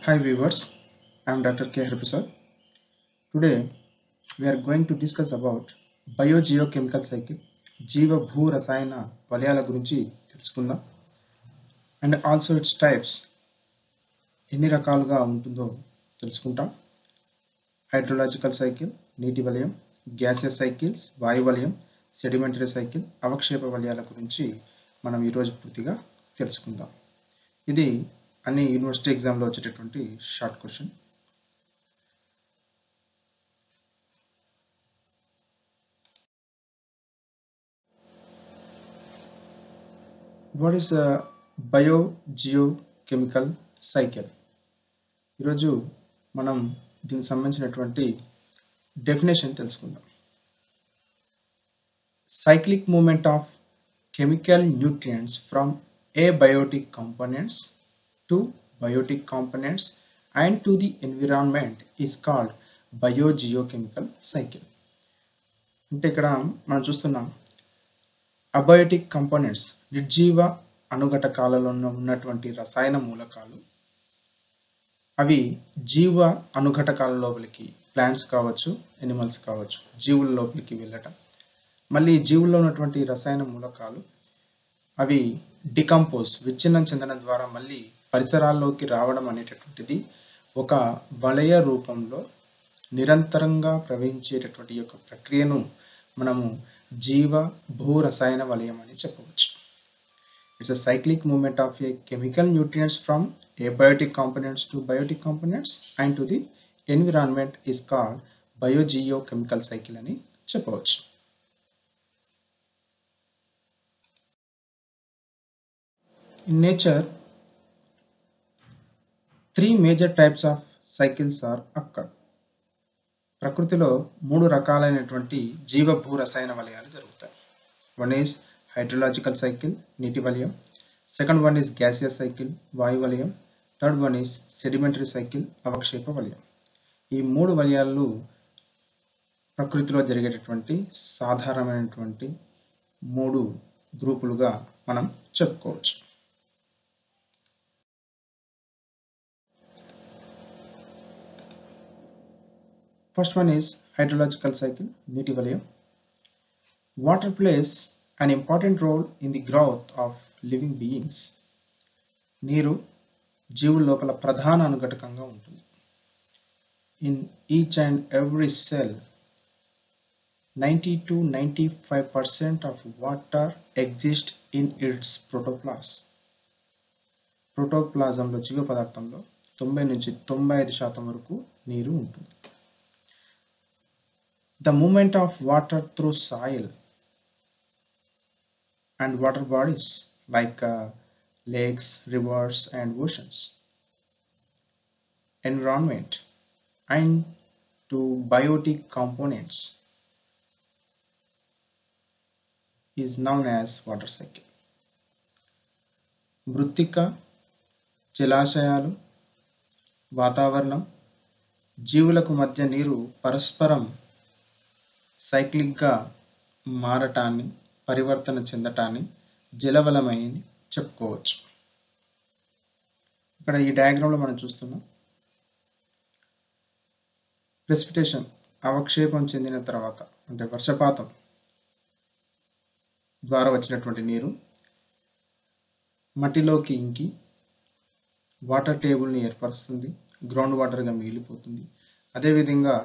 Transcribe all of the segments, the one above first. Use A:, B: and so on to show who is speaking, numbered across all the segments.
A: Hi viewers, I am Dr. K. Harprasad. Today we are going to discuss about biogeochemical cycle, జీవ భూ రసాయన వలయాల గురించి తెలుసుకుందాం. And also it's types ఎన్ని రకాలుగా ఉంటుందో తెలుసుకుంటాం. హైడ్రోలాజికల్ సైకిల్ నీటి వలయం, గ్యాసియస్ సైకిల్స్ వాయు వలయం, సెడిమెంటరీ సైకిల్ అవక్షేప వలయాల గురించి మనం ఈరోజు పూర్తిగా తెలుసుకుందాం. ఇది అన్ని యూనివర్సిటీ ఎగ్జామ్లో వచ్చేటటువంటి short question. What is biogeochemical cycle? ఈరోజు మనం దీనికి సంబంధించినటువంటి డెఫినేషన్ తెలుసుకుందాం. Cyclic movement of chemical nutrients from abiotic components to biotic components and to the environment is called biogeochemical cycle. అంటే ఇక్కడ మనం చూస్తున్నాం అబయోటిక్ కంపోనెంట్స్ నిర్జీవ అణుఘటకాలలో ఉన్నటువంటి రసాయన మూలకాలు అవి జీవ అణుఘటకాల లోపలికి ప్లాంట్స్ కావచ్చు, ఎనిమల్స్ కావచ్చు, జీవుల లోపలికి వెళ్ళటం, మళ్ళీ జీవుల్లో ఉన్నటువంటి రసాయన మూలకాలు అవి డికంపోజ్ విచ్ఛిన్నం చెందడం ద్వారా మళ్ళీ పరిసరాల్లోకి రావడం అనేటటువంటిది ఒక వలయ రూపంలో నిరంతరంగా ప్రవహించేటటువంటి యొక్క ప్రక్రియను మనము జీవ భూ రసాయన వలయం అని చెప్పవచ్చు. It's a cyclic movement of a chemical nutrients from abiotic components to biotic components and to the environment is called biogeochemical cycle అని చెప్పవచ్చు. In nature, three major types of cycles are occur. ప్రకృతిలో మూడు రకాలైనటువంటి జీవ భూ రసాయన వలయాలు జరుగుతాయి. One is hydrological cycle నీటి వలయం, second one is gaseous cycle వాయు వలయం, third one is sedimentary cycle అవక్షేప వలయం. ఈ మూడు వలయాలు ప్రకృతిలో జరిగేటటువంటి సాధారణమైనటువంటి మూడు గ్రూపులుగా మనం చెప్పుకోవచ్చు. First one is hydrological cycle, నీటి వలయం. Water plays an important role in the growth of living beings. నీరు జీవుల లోపల ప్రధాన అనుఘటకంగా ఉంటుంది. In each and every cell, 90 to 95% of water exists in its protoplasm. ప్రోటోప్లాజంలో జీవ పదార్థంలో 90 నుంచి 95% వరకు నీరు ఉంటుంది. The movement of water through soil and water bodies like lakes, rivers and oceans, environment and to biotic components is known as water cycle. మృత్తిక, జలాశయాలు, వాతావరణం, జీవులకు మధ్య నీరు పరస్పరం సైక్లిక్గా మారటాన్ని, పరివర్తన చెందటాన్ని జలవలమని చెప్పుకోవచ్చు. ఇక్కడ ఈ డయాగ్రామ్లో మనం చూస్తున్నాం ప్రెసిపిటేషన్ అవక్షేపం చెందిన తర్వాత అంటే వర్షపాతం ద్వారా వచ్చినటువంటి నీరు మట్టిలోకి ఇంకి వాటర్ టేబుల్ని ఏర్పరుస్తుంది, గ్రౌండ్ వాటర్గా మిగిలిపోతుంది. అదేవిధంగా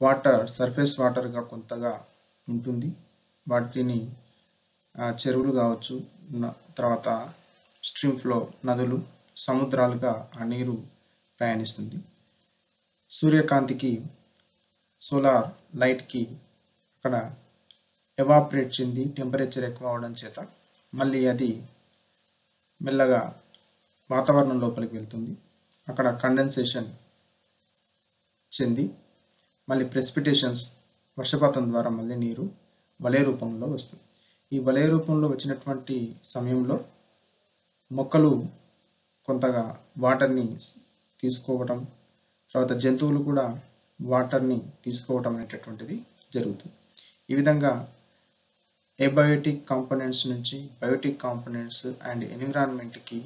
A: వాటర్ సర్ఫేస్ వాటర్గా కొంతగా ఉంటుంది. వాటిని చెరువులు కావచ్చు, తర్వాత స్ట్రీమ్ ఫ్లో నదులు, సముద్రాలుగా ఆ నీరు ప్రయాణిస్తుంది. సూర్యకాంతికి, సోలార్ లైట్కి అక్కడ ఎవాపరేట్ చెంది టెంపరేచర్ ఎక్కువ అవడం చేత మళ్ళీ అది మెల్లగా వాతావరణం లోపలికి వెళ్తుంది. అక్కడ కండెన్సేషన్ చెంది మళ్ళీ ప్రెసిపిటేషన్స్ వర్షపాతం ద్వారా మళ్ళీ నీరు వలయ రూపంలో వస్తుంది. ఈ వలయ రూపంలో వచ్చినటువంటి సమయంలో మొక్కలు కొంతగా వాటర్ని తీసుకోవటం, తర్వాత జంతువులు కూడా వాటర్ని తీసుకోవటం అనేటటువంటిది జరుగుతుంది. ఈ విధంగా ఏబయోటిక్ కాంపోనెంట్స్ నుంచి బయోటిక్ కాంపోనెంట్స్ అండ్ ఎన్విరాన్మెంట్కి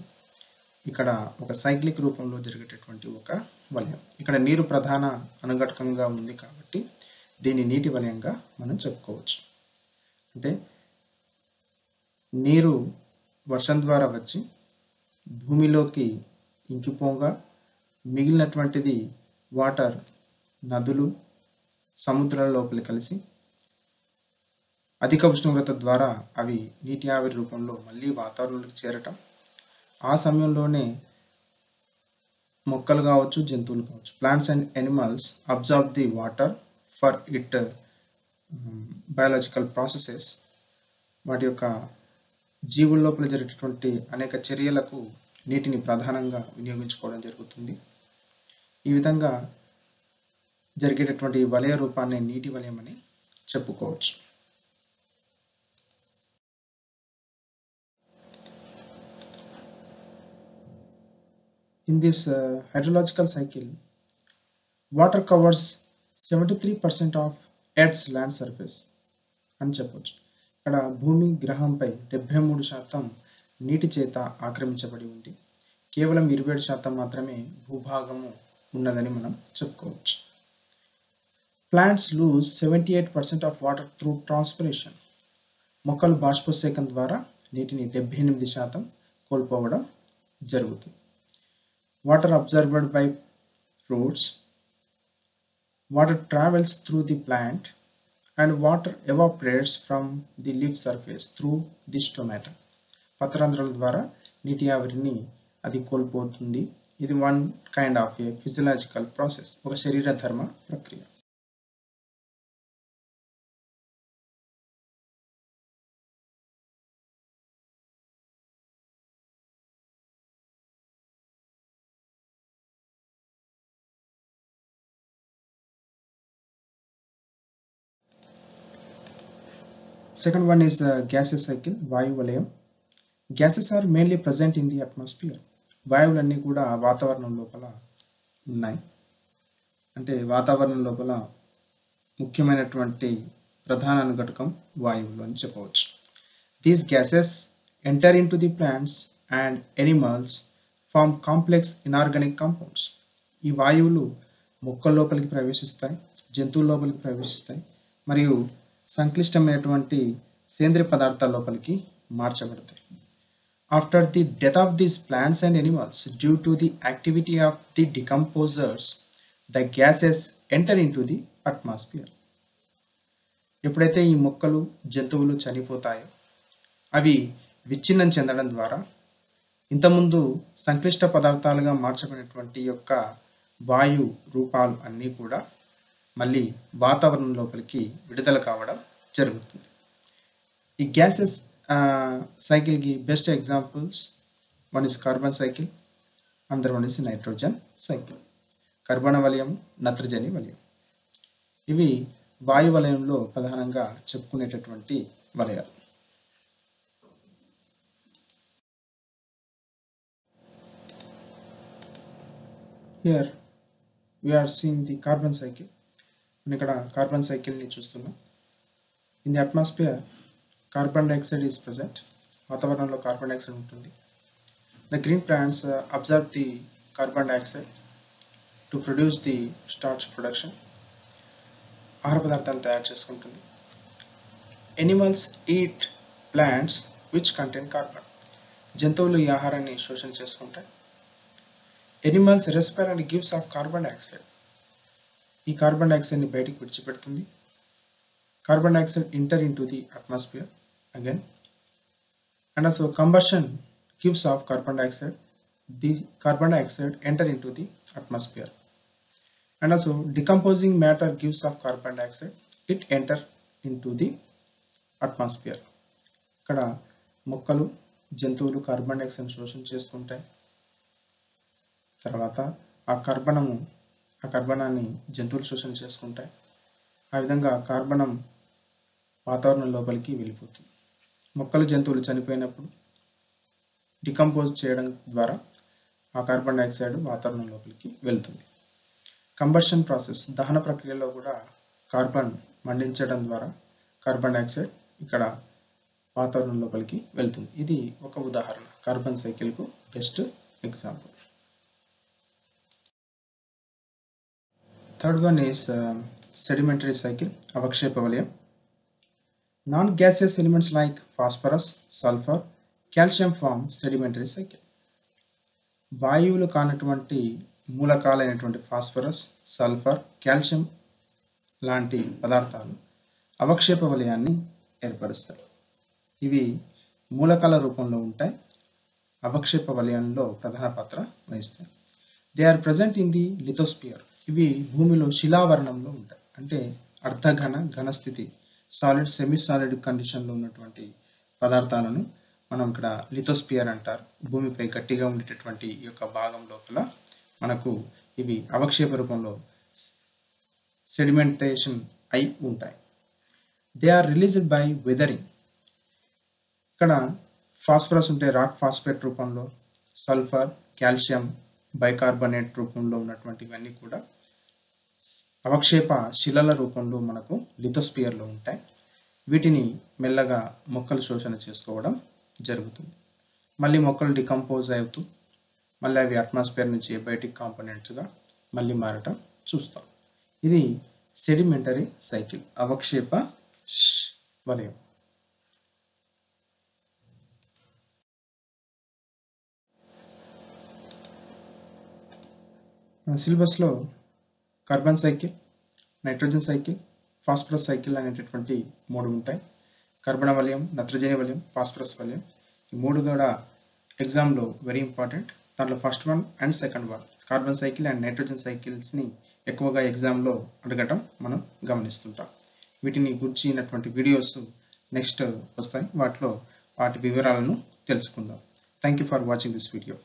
A: ఇక్కడ ఒక సైక్లిక్ రూపంలో జరిగేటటువంటి ఒక వలయం. ఇక్కడ నీరు ప్రధాన అనుఘటకంగా ఉంది కాబట్టి దీన్ని నీటి వలయంగా మనం చెప్పుకోవచ్చు. అంటే నీరు వర్షం ద్వారా వచ్చి భూమిలోకి ఇంకిపోగా మిగిలినటువంటిది వాటర్ నదులు సముద్రాల లోపల కలిసి అధిక ఉష్ణోగ్రత ద్వారా అవి నీటి ఆవిరి రూపంలో మళ్ళీ వాతావరణంలోకి చేరటం, ఆ సమయంలోనే మొక్కలు కావచ్చు, జంతువులు కావచ్చు, plants and animals observe the water for it biological processes, వాటి యొక్క జీవుల లోపల జరిగేటటువంటి అనేక చర్యలకు నీటిని ప్రధానంగా వినియోగించుకోవడం జరుగుతుంది. ఈ విధంగా జరిగేటటువంటి వలయ రూపాన్ని నీటి వలయం అని చెప్పుకోవచ్చు. In this hydrological cycle, water covers 73% of Earth's land surface అని చెప్పొచ్చు. ఇక్కడ భూమి గ్రహంపై 73% నీటి చేత ఆక్రమించబడి ఉంది. కేవలం 27% మాత్రమే భూభాగము ఉన్నదని మనం చెప్పుకోవచ్చు. Plants lose 78% of water through transpiration. మొక్కలు బాష్పోత్సేకం ద్వారా నీటిని 78% కోల్పోవడం జరుగుతుంది. Water absorbed by roots, water travels through the plant, and water evaporates from the leaf surface through the stomata. పత్రరంధ్రాల ద్వారా నీటి ఆవిరిని అది కోల్పోతుంది. ఇది one kind of A physiological process, ఒక శరీర ధర్మ ప్రక్రియ. Second one is gaseous cycle, వాయు వలయం. Gases are mainly present in the atmosphere. వాయువులన్నీ కూడా వాతావరణం లోపల ఉన్నాయి. అంటే వాతావరణం లోపల ముఖ్యమైనటువంటి ప్రధాన అనుఘటకం వాయువులు అని చెప్పవచ్చు. These gases enter into the plants and animals, form complex inorganic compounds. ఈ వాయువులు మొక్కల లోపలికి ప్రవేశిస్తాయి, జంతువుల లోపలికి ప్రవేశిస్తాయి మరియు సంక్లిష్టమైనటువంటి సేంద్రియ పదార్థాల లోపలికి మార్చబడతాయి. After the death of these plants and animals due to the activity of the decomposers, the gases enter into the atmosphere. ఎప్పుడైతే ఈ మొక్కలు జంతువులు చనిపోతాయో అవి విచ్ఛిన్నం చెందడం ద్వారా ఇంతకుముందు సంక్లిష్ట పదార్థాలుగా మార్చబడినటువంటి యొక్క వాయు రూపాలు అన్నీ కూడా మళ్ళీ వాతావరణం లోపలికి విడుదల కావడం జరుగుతుంది. ఈ గ్యాసెస్ సైకిల్కి best examples, one is carbon cycle, another one is nitrogen cycle. కర్బన వలయం, నత్రజని వలయం, ఇవి వాయు వలయంలో ప్రధానంగా చెప్పుకునేటటువంటి వలయాలు. Here we're seeing the carbon cycle. ఇక్కడ కార్బన్ సైకిల్ని చూస్తున్నాం. In the atmosphere carbon dioxide is present. వాతావరణంలో కార్బన్ డైఆక్సైడ్ ఉంటుంది. The green plants absorb the carbon dioxide to produce the starch production. ఆహార పదార్థాలు తయారు చేసుకుంటుంది. Animals eat plants which contain carbon. జంతువులు ఈ ఆహారాన్ని శోషణ చేసుకుంటాయి. Animals respire and gives off carbon dioxide. ఈ కార్బన్ డైఆక్సైడ్ని బయటికి విడిచిపెడుతుంది. Carbon dioxide enter into the atmosphere again, and also combustion gives off carbon dioxide. The carbon dioxide enter into the atmosphere, and also decomposing matter gives off carbon dioxide. It enter into the atmosphere. ఇక్కడ మొక్కలు జంతువులు carbon dioxide శోషణ చేస్తుంటాయి. తర్వాత ఆ కర్బనాన్ని జంతువులు శోషణ చేసుకుంటాయి. ఆ విధంగా కార్బనం వాతావరణం లోపలికి వెళ్ళిపోతుంది. మొక్కలు జంతువులు చనిపోయినప్పుడు డికంపోజ్ చేయడం ద్వారా ఆ కార్బన్ డైఆక్సైడ్ వాతావరణం లోపలికి వెళ్తుంది. కంబషన్ ప్రాసెస్, దహన ప్రక్రియలో కూడా కార్బన్ మండించడం ద్వారా కార్బన్ డైఆక్సైడ్ ఇక్కడ వాతావరణం లోపలికి వెళ్తుంది. ఇది ఒక ఉదాహరణ, కార్బన్ సైకిల్కు best example. Third one is sedimentary cycle, avakshepa valayam. Non-gaseous elements like phosphorus, sulfur, calcium form sedimentary cycle. వాయువులు కానటువంటి మూలకాలైనటువంటి ఫాస్ఫరస్, సల్ఫర్, కాల్షియం లాంటి పదార్థాలు అవక్షేప వలయాన్ని ఏర్పరుస్తాయి. ఇవి మూలకాల రూపంలో ఉంటాయి. అవక్షేప వలయంలో ప్రధాన పాత్ర వహిస్తాయి. They are present in the lithosphere. ఇవి భూమిలో శిలావరణంలో ఉంటాయి. అంటే అర్ధఘన, ఘనస్థితి, సాలిడ్, సెమీ సాలిడ్ కండిషన్లో ఉన్నటువంటి పదార్థాలను మనం ఇక్కడ లిథోస్పియర్ అంటారు. భూమిపై గట్టిగా ఉండేటటువంటి ఈ యొక్క భాగం లోపల మనకు ఇవి అవక్షేప రూపంలో సెడిమెంటేషన్ అయి ఉంటాయి. They are released by weathering. ఇక్కడ ఫాస్ఫరస్ ఉంటే రాక్ ఫాస్ఫేట్ రూపంలో, సల్ఫర్, కాల్షియం బైకార్బోనేట్ రూపంలో ఉన్నటువంటివన్నీ కూడా అవక్షేప శిలల రూపంలో మనకు లిథోస్పియర్లో ఉంటాయి. వీటిని మెల్లగా మొక్కలు శోషణ చేసుకోవడం జరుగుతుంది. మళ్ళీ మొక్కలు డికంపోజ్ అవుతూ మళ్ళీ అవి అట్మాస్ఫియర్ నుంచి బయటిక్ కాంపోనెంట్స్గా మళ్ళీ మారటం చూస్తాం. ఇది సెడిమెంటరీ సైకిల్, అవక్షేప వలయం. సిలబస్లో carbon cycle, nitrogen cycle, phosphorus cycle అనేటటువంటి 3 ఉంటాయి. కర్బన వలయం, నత్రజని వలయం, ఫాస్ఫరస్ వలయం. ఈ 3 కూడా ఎగ్జామ్లో వెరీ ఇంపార్టెంట్. దాంట్లో first one and second one carbon cycle and nitrogen సైకిల్స్ని ఎక్కువగా ఎగ్జామ్లో అడగటం మనం గమనిస్తుంటాం. వీటిని గురించినటువంటి వీడియోస్ నెక్స్ట్ వస్తాయి. వాటి వివరాలను తెలుసుకుందాం. Thank you for watching this video.